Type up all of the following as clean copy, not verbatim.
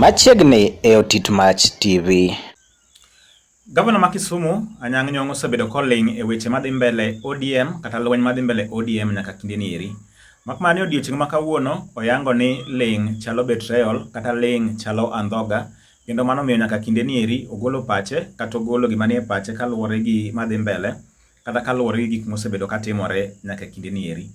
Machiegni e Otit Mach TV. Gavana ma Kisumu Anyang' Nyong'o osebedo koling e weche madhi mbele ODM kata lweny madhi mbele ODM nyaka kinde ni eri. Makmana ni odiochieng' ma kawuono oyango ni ling chalo betrayal kata ling chalo andhoga, kendo mano miyo nyaka kinde ni eri ogolo pache kata ogolo gima nie pache kaluwore gi madhi mbele kata kaluwore gi gik mosebedo katimore nyaka kinde ni eri.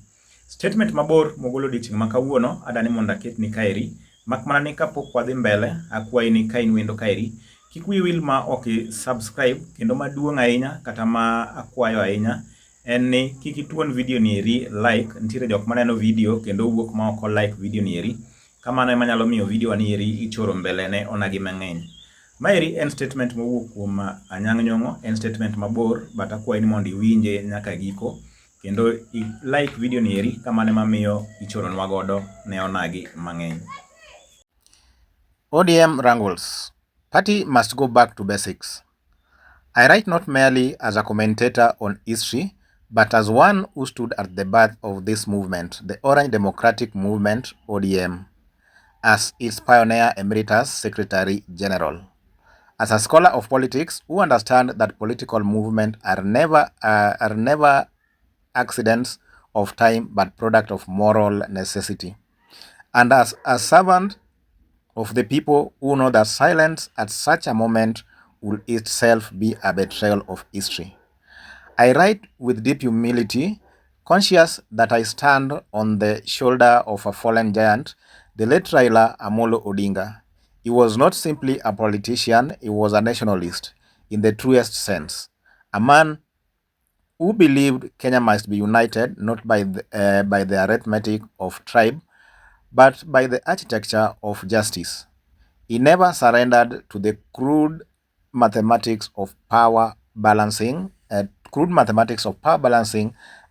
Statement mabor mogolo odiochieng' ma kawuono adani mondo aketni kaeri, makmana ni kapok wadhi mbele akwayi ni ka in wendo kaeri kik wiyi wil ma ok subscribe, kendo maduong' ahinya kata ma akwayo ahinya en ni kik ituon video ni eri like. Nitiere jok maneno video kendo wuok ma ok like video ni eri, kamano ema nyalo miyo video ni eri ichoro mbele ne onagi mang'eny. Maeri en statement mowuok kuom Anyang' Nyong'o, en statement mabor but akwayi ni mondo iwinje nyaka giko kendo like video ni eri, kamano ema miyo ichoronwa godo ne onagi mang'eny. ODM wrangles. Party must go back to basics. I write not merely as a commentator on history, but as one who stood at the birth of this movement, the Orange Democratic Movement, ODM, as its pioneer emeritus secretary general. As a scholar of politics who understand that political movements are never accidents of time but product of moral necessity. And as a servant of the people who know that silence at such a moment will itself be a betrayal of history. I write with deep humility, conscious that I stand on the shoulder of a fallen giant, the late Raila Amolo Odinga. He was not simply a politician, he was a nationalist in the truest sense. A man who believed Kenya must be united not by the arithmetic of tribe, but by the architecture of justice. He never surrendered to the crude mathematics of power balancing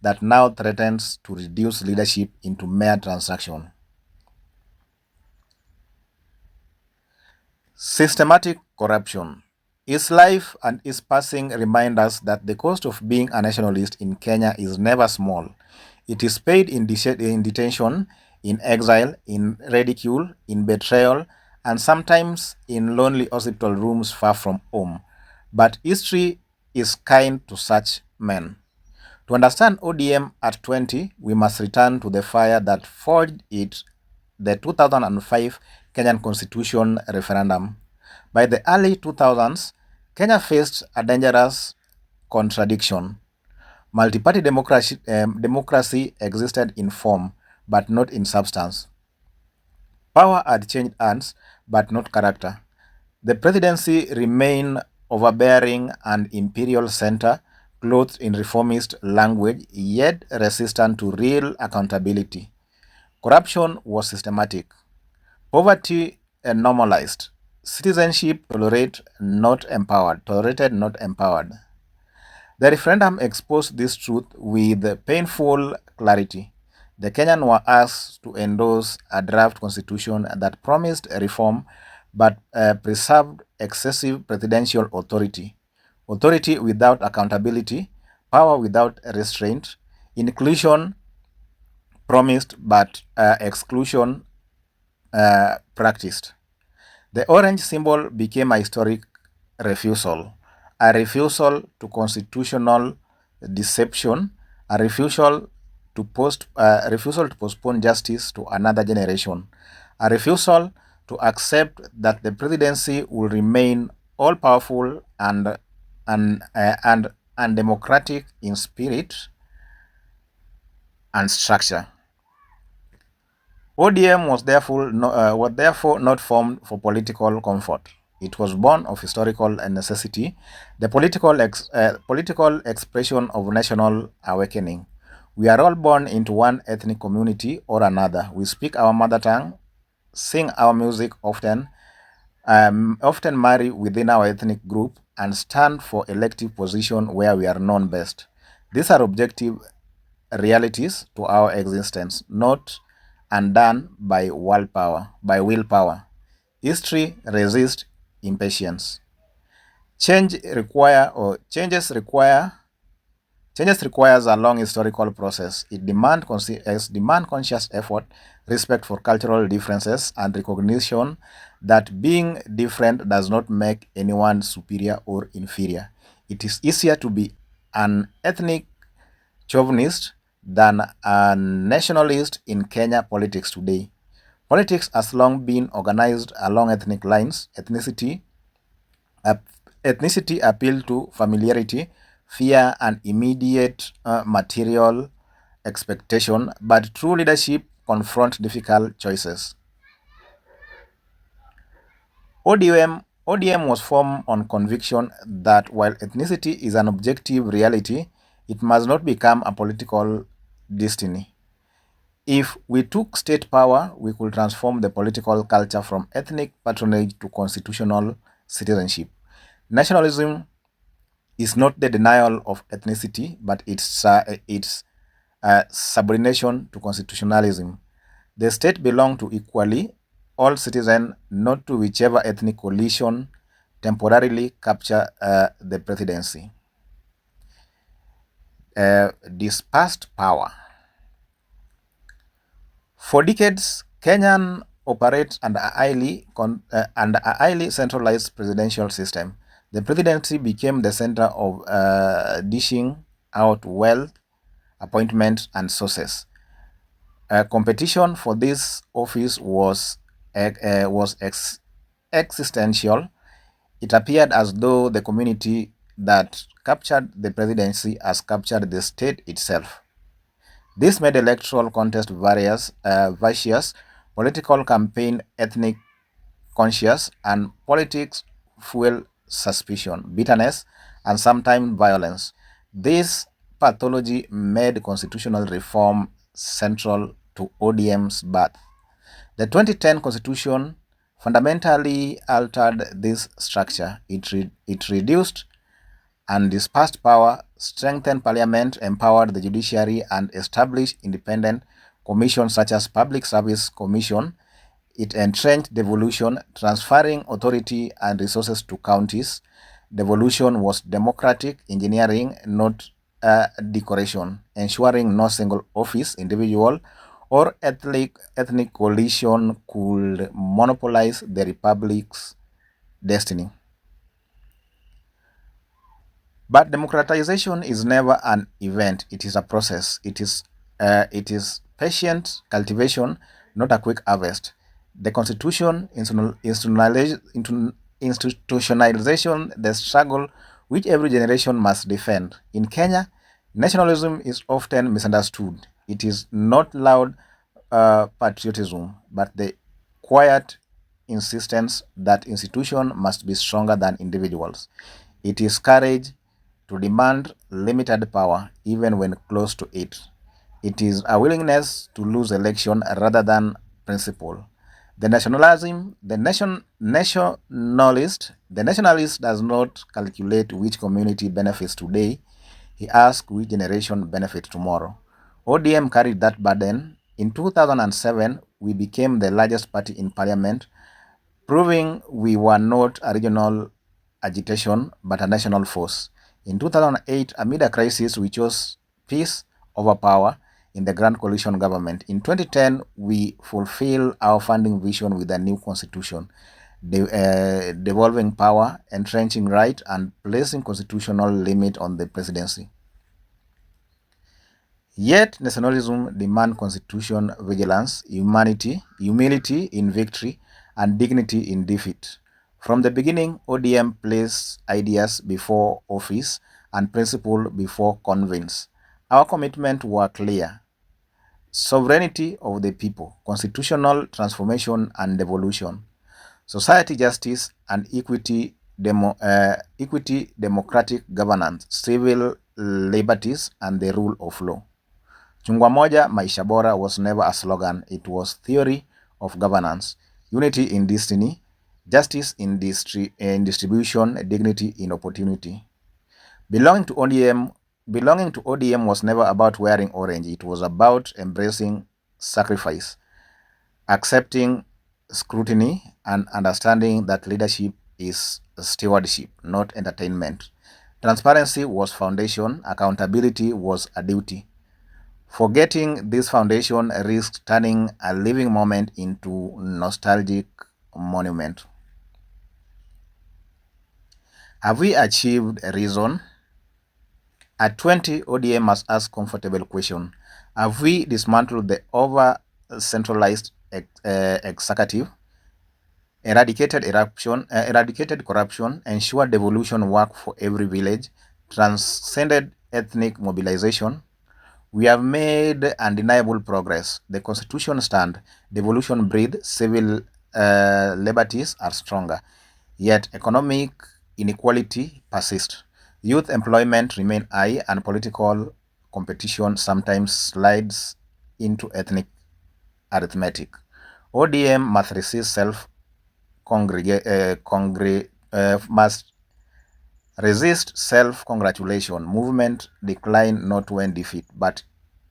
that now threatens to reduce leadership into mere transaction. Systematic corruption. His life and his passing remind us that the cost of being a nationalist in Kenya is never small. It is paid in detention, in exile, in ridicule, in betrayal, and sometimes in lonely hospital rooms far from home. But history is kind to such men. To understand ODM at 20, we must return to the fire that forged it, the 2005 Kenyan Constitution referendum. By the early 2000s, Kenya faced a dangerous contradiction. Multi-party democracy existed in form, but not in substance. Power had changed hands, but not character. The presidency remained overbearing and imperial center, clothed in reformist language, yet resistant to real accountability. Corruption was systematic. Poverty normalized. Citizenship tolerated, not empowered. The referendum exposed this truth with painful clarity. The Kenyans were asked to endorse a draft constitution that promised reform but preserved excessive presidential authority. Authority without accountability, power without restraint, inclusion promised but exclusion practiced. The orange symbol became a historic refusal, a refusal to constitutional deception, a refusal to postpone justice to another generation, a refusal to accept that the presidency will remain all-powerful and undemocratic in spirit and structure. ODM was therefore not formed for political comfort. It was born of historical necessity, the political expression of national awakening. We are all born into one ethnic community or another. We speak our mother tongue, sing our music often marry within our ethnic group, and stand for elective position where we are known best. These are objective realities to our existence, not undone by willpower. History resists impatience. Changes require Changes requires a long historical process. It demands conscious effort, respect for cultural differences, and recognition that being different does not make anyone superior or inferior. It is easier to be an ethnic chauvinist than a nationalist in Kenya politics today. Politics has long been organized along ethnic lines. Ethnicity appeal to familiarity, fear, and immediate material expectation, but true leadership confront difficult choices. ODM was formed on conviction that while ethnicity is an objective reality, it must not become a political destiny. If we took state power, we could transform the political culture from ethnic patronage to constitutional citizenship. Nationalism is not the denial of ethnicity, but its subordination to constitutionalism. The state belongs to equally all citizens, not to whichever ethnic coalition temporarily capture the presidency. Dispersed power. For decades, Kenyan operates under a highly centralized presidential system. The presidency became the center of dishing out wealth, appointments, and sources. Competition for this office was existential. It appeared as though the community that captured the presidency has captured the state itself. This made electoral contest vicious, political campaign ethnic conscious, and politics fuel suspicion, bitterness, and sometimes violence. This pathology made constitutional reform central to ODM's birth. The 2010 constitution fundamentally altered this structure. It reduced and dispersed power, strengthened parliament, empowered the judiciary, and established independent commissions such as Public Service Commission. It entrenched devolution, transferring authority and resources to counties. Devolution was democratic engineering, not decoration, ensuring no single office, individual, or ethnic coalition could monopolize the republic's destiny. But democratization is never an event; it is a process. It is patient cultivation, not a quick harvest. The Constitution institutionalization the struggle which every generation must defend. In Kenya, nationalism is often misunderstood. It is not loud patriotism, but the quiet insistence that institution must be stronger than individuals. It is courage to demand limited power even when close to it. It is a willingness to lose election rather than principle. The nationalist does not calculate which community benefits today. He asks which generation benefits tomorrow. ODM carried that burden. In 2007, we became the largest party in parliament, proving we were not a regional agitation but a national force. In 2008, amid a crisis, we chose peace over power in the Grand Coalition government. In 2010, we fulfill our founding vision with a new constitution, devolving power, entrenching right, and placing constitutional limit on the presidency. Yet nationalism demands constitution vigilance, humility in victory, and dignity in defeat. From the beginning, ODM placed ideas before office and principle before convince. Our commitment were clear: sovereignty of the people, constitutional transformation and devolution, society justice and equity, democratic governance, civil liberties, and the rule of law. Chungwa moja maisha bora was never a slogan, it was theory of governance, unity in destiny, justice in distribution, dignity in opportunity. Belonging to ODM was never about wearing orange, it was about embracing sacrifice, accepting scrutiny, and understanding that leadership is stewardship, not entertainment. Transparency was foundation, accountability was a duty. Forgetting this foundation risks turning a living moment into nostalgic monument. Have we achieved reason? At 20, ODM must ask comfortable question. Have we dismantled the over-centralized executive, eradicated corruption, ensured devolution work for every village, transcended ethnic mobilization? We have made undeniable progress. The constitution stand, devolution breathe, civil liberties are stronger. Yet economic inequality persists. Youth employment remain high and political competition sometimes slides into ethnic arithmetic. ODM must resist self-congratulation. Movement decline not when defeat, but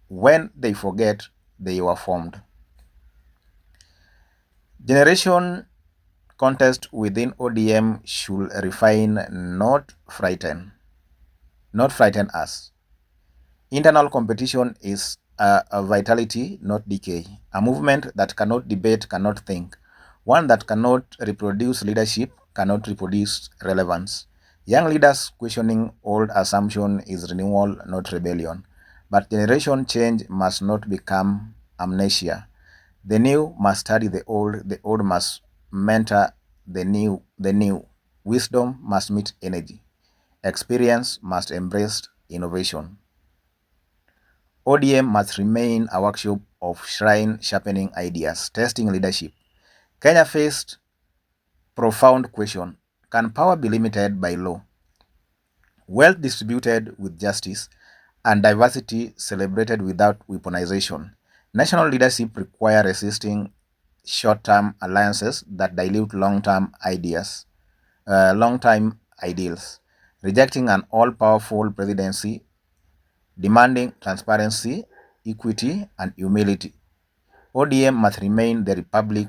when they forget they were formed. Generation contest within ODM should refine, not frighten us. Internal competition is a vitality, not decay. A movement that cannot debate cannot think. One that cannot reproduce leadership cannot reproduce relevance. Young leaders questioning old assumption is renewal, not rebellion. But generation change must not become amnesia. The new must study the old must mentor the new. Wisdom must meet energy. Experience must embrace innovation. ODM must remain a workshop of shrine sharpening ideas, testing leadership. Kenya faced profound question. Can power be limited by law? Wealth distributed with justice and diversity celebrated without weaponization. National leadership require resisting short-term alliances that dilute long-term ideals, rejecting an all-powerful presidency, demanding transparency, equity, and humility. ODM must remain the republic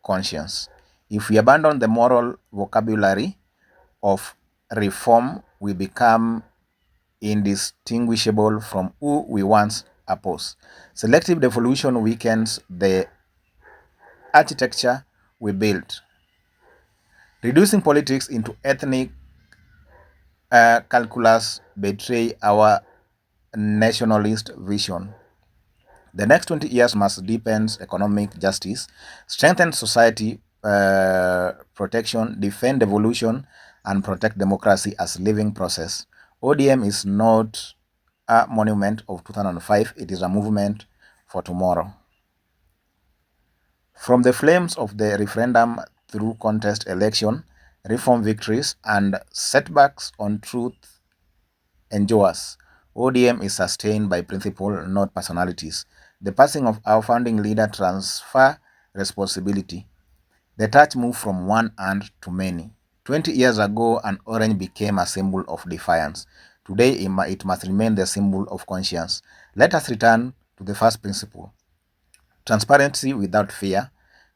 conscience. If we abandon the moral vocabulary of reform, we become indistinguishable from who we once opposed. Selective devolution weakens the architecture we built. Reducing politics into ethnic calculus betray our nationalist vision. The next 20 years must deepen economic justice, strengthen society protection, defend devolution, and protect democracy as living process. ODM is not a monument of 2005, it is a movement for tomorrow. From the flames of the referendum through contest election, reform victories, and setbacks on truth endures, ODM is sustained by principle, not personalities. The passing of our founding leader transfer responsibility. The touch moved from one hand to many. 20 years ago, an orange became a symbol of defiance. Today, it must remain the symbol of conscience. Let us return to the first principle. Transparency without fear,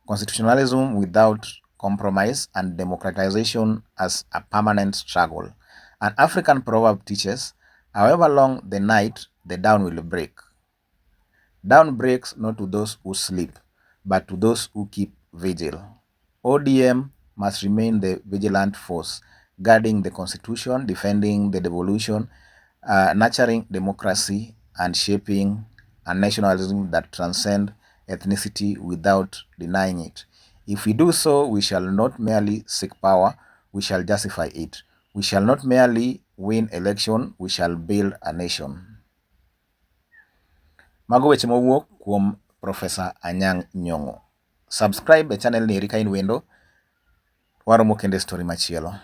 constitutionalism without compromise, and democratization as a permanent struggle. An African proverb teaches, however long the night, the dawn will break. Dawn breaks not to those who sleep, but to those who keep vigil. ODM must remain the vigilant force, guarding the constitution, defending the devolution, nurturing democracy, and shaping a nationalism that transcends ethnicity without denying it. If we do so, we shall not merely seek power, we shall justify it. We shall not merely win election, we shall build a nation. Mago weche mowuok kuom Professor Anyang' Nyong'o. Subscribe e channel ni eri ka in wendo. Waromo kende story machielo.